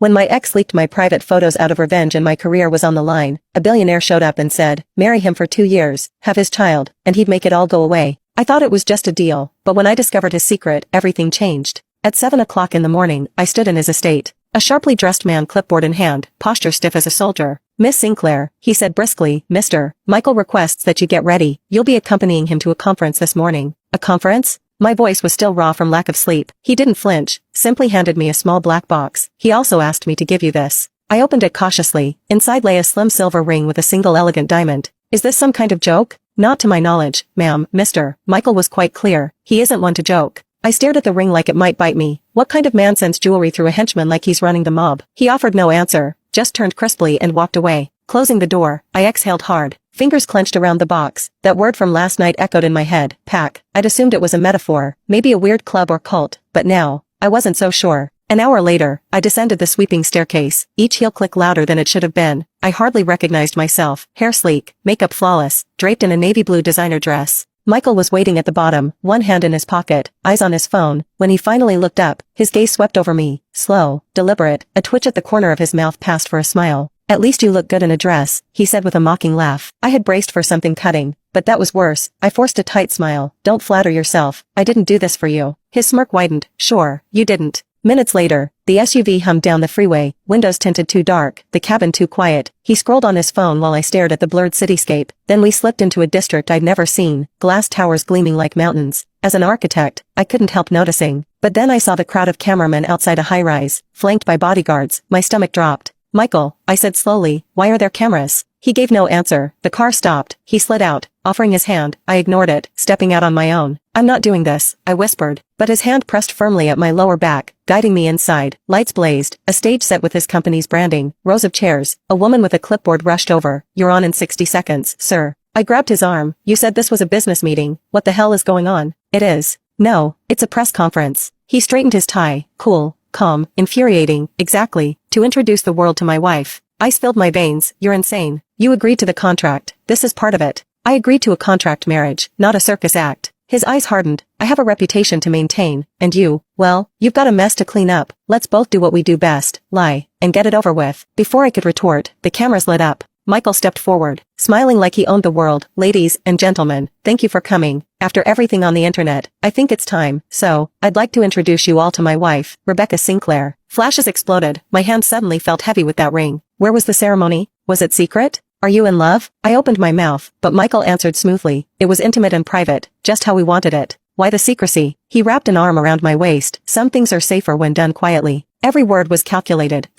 When my ex leaked my private photos out of revenge and my career was on the line, a billionaire showed up and said, marry him for 2 years, have his child, and he'd make it all go away. I thought it was just a deal, but when I discovered his secret, everything changed. At 7 o'clock in the morning, I stood in his estate. A sharply dressed man, clipboard in hand, posture stiff as a soldier. Miss Sinclair, he said briskly, Mr. Michael requests that you get ready. You'll be accompanying him to a conference this morning. A conference? My voice was still raw from lack of sleep. He didn't flinch, simply handed me a small black box. He also asked me to give you this. I opened it cautiously. Inside lay a slim silver ring with a single elegant diamond. Is this some kind of joke? Not to my knowledge, ma'am. Mr. Michael was quite clear. He isn't one to joke. I stared at the ring like it might bite me. What kind of man sends jewelry through a henchman like he's running the mob? He offered no answer, just turned crisply and walked away. Closing the door, I exhaled hard. Fingers clenched around the box. That word from last night echoed in my head. Pack. I'd assumed it was a metaphor, maybe a weird club or cult, but now, I wasn't so sure. An hour later, I descended the sweeping staircase, each heel click louder than it should have been. I hardly recognized myself, hair sleek, makeup flawless, draped in a navy blue designer dress. Michael was waiting at the bottom, one hand in his pocket, eyes on his phone. When he finally looked up, his gaze swept over me, slow, deliberate, a twitch at the corner of his mouth passed for a smile. At least you look good in a dress, he said with a mocking laugh. I had braced for something cutting, but that was worse. I forced a tight smile. Don't flatter yourself. I didn't do this for you. His smirk widened. Sure, you didn't. Minutes later, the SUV hummed down the freeway, windows tinted too dark, the cabin too quiet. He scrolled on his phone while I stared at the blurred cityscape. Then we slipped into a district I'd never seen, glass towers gleaming like mountains. As an architect, I couldn't help noticing. But then I saw the crowd of cameramen outside a high-rise, flanked by bodyguards. My stomach dropped. Michael, I said slowly, why are there cameras? He gave no answer. The car stopped. He slid out, offering his hand. I ignored it, stepping out on my own. I'm not doing this, I whispered, but his hand pressed firmly at my lower back, guiding me inside. Lights blazed, a stage set with his company's branding, rows of chairs. A woman with a clipboard rushed over. You're on in 60 seconds, sir. I grabbed his arm. You said this was a business meeting. What the hell is going on? It is. No, it's a press conference. He straightened his tie. Cool, calm, infuriating, exactly, to introduce the world to my wife. Ice filled my veins. You're insane. You agreed to the contract. This is part of it. I agreed to a contract marriage, not a circus act. His eyes hardened. I have a reputation to maintain, and you, well, you've got a mess to clean up. Let's both do what we do best, lie, and get it over with. Before I could retort, the cameras lit up. Michael stepped forward, smiling like he owned the world. Ladies and gentlemen, thank you for coming. After everything on the internet, I think it's time. So, I'd like to introduce you all to my wife, Rebecca Sinclair. Flashes exploded. My hand suddenly felt heavy with that ring. Where was the ceremony? Was it secret? Are you in love? I opened my mouth, but Michael answered smoothly. It was intimate and private, just how we wanted it. Why the secrecy? He wrapped an arm around my waist. Some things are safer when done quietly. Every word was calculated.